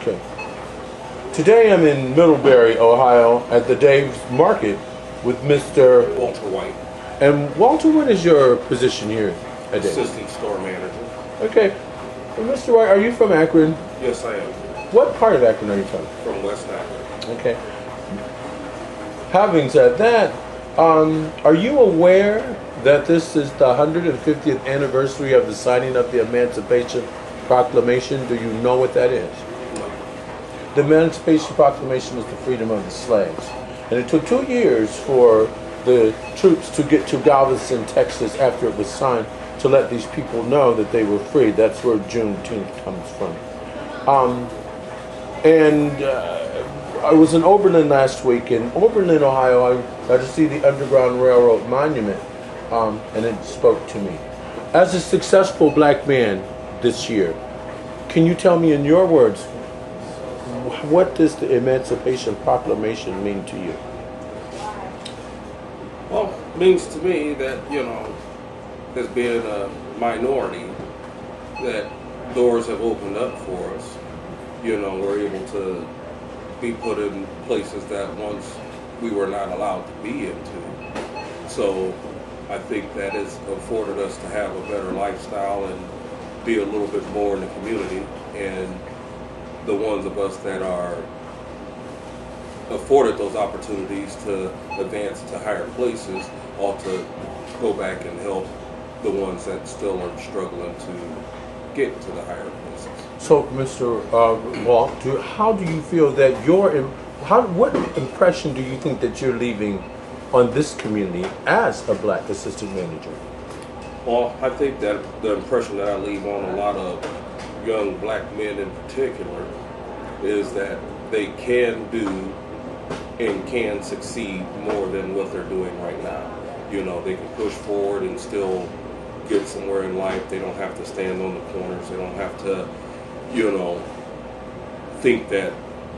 Okay. Today I'm in Middlebury, Ohio, at the Dave's Market with Mr. Walter White. And Walter, what is your position here at Dave's? Assistant store manager. Okay. Well, Mr. White, are you from Akron? Yes, I am. What part of Akron are you from? From West Akron. Okay. Having said that, are you aware that this is the 150th anniversary of the signing of the Emancipation Proclamation? Do you know what that is? No. The Emancipation Proclamation is the freedom of the slaves. And it took 2 years for the troops to get to Galveston, Texas after it was signed to let these people know that they were free. That's where Juneteenth comes from. I was in Oberlin last week. In Oberlin, Ohio, I got to see the Underground Railroad Monument, and it spoke to me. As a successful black man this year, can you tell me in your words, what does the Emancipation Proclamation mean to you? Well, it means to me that, as being a minority, that doors have opened up for us. We're able to be put in places that once we were not allowed to be into. So I think that has afforded us to have a better lifestyle and be a little bit more in the community. And the ones of us that are afforded those opportunities to advance to higher places ought to go back and help the ones that still are struggling to get to the higher places. So, Mr. Walt, how do you feel that what impression do you think that you're leaving on this community as a black assistant manager? Well, I think that the impression that I leave on a lot of young black men in particular is that they can do and can succeed more than what they're doing right now. They can push forward and still get somewhere in life. They don't have to stand on the corners. They don't have to, think that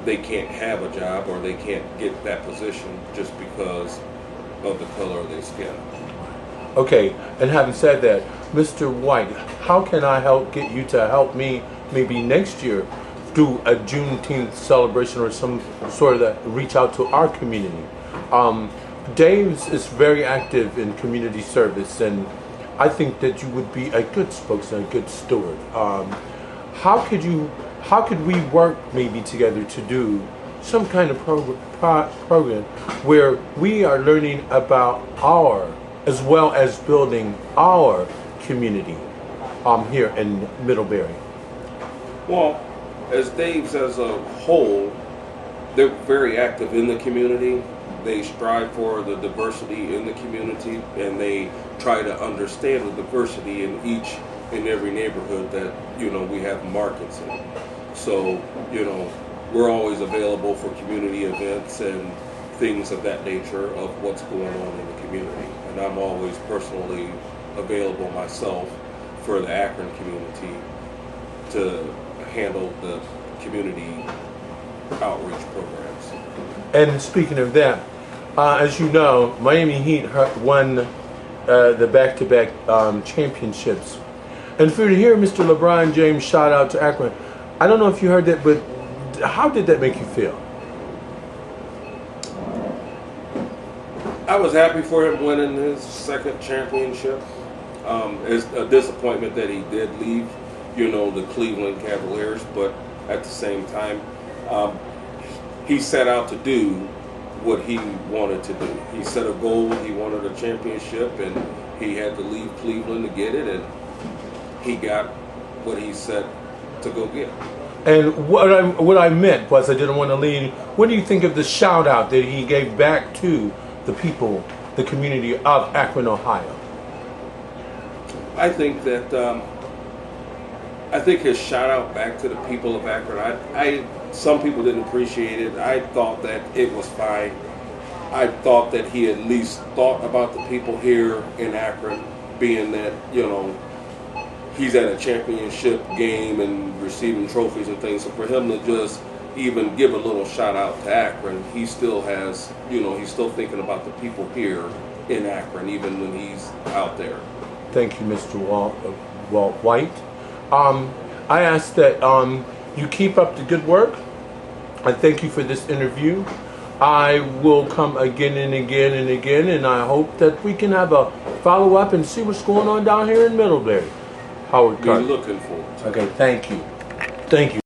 they can't have a job or they can't get that position just because of the color of their skin. Okay, and having said that, Mr. White, how can I get you to help me maybe next year do a Juneteenth celebration or some sort of that, reach out to our community? Dave's is very active in community service, and I think that you would be a good spokesman, a good steward. How could we work maybe together to do some kind of program where we are learning about as well as building our community here in Middlebury? Well, as Dave's as a whole, they're very active in the community. They strive for the diversity in the community, and they try to understand the diversity in each and every neighborhood that, we have markets in. So, we're always available for community events and things of that nature of what's going on in the community. And I'm always personally available myself for the Akron community to handle the community outreach programs. And speaking of that, as you know, Miami Heat won the back-to-back championships. And for to hear Mr. LeBron James shout out to Akron, I don't know if you heard that, but how did that make you feel? I was happy for him winning his second championship. It's a disappointment that he did leave, the Cleveland Cavaliers, but at the same time, he set out to do what he wanted to do. He set a goal, he wanted a championship, and he had to leave Cleveland to get it, and he got what he set to go get. And what I meant was, I didn't want to leave. What do you think of the shout out that he gave back to the people, the community of Akron, Ohio? I think that his shout out back to the people of Akron, some people didn't appreciate it. I thought that it was fine. I thought that he at least thought about the people here in Akron, being that, he's at a championship game and receiving trophies and things. So for him to just even give a little shout out to Akron, he still has, he's still thinking about the people here in Akron, even when he's out there. Thank you, Mr. Walt White. I asked that You keep up the good work. I thank you for this interview. I will come again and again and again, and I hope that we can have a follow-up and see what's going on down here in Middlebury. Howard Be Carter. looking forward to it. Okay, thank you. Thank you.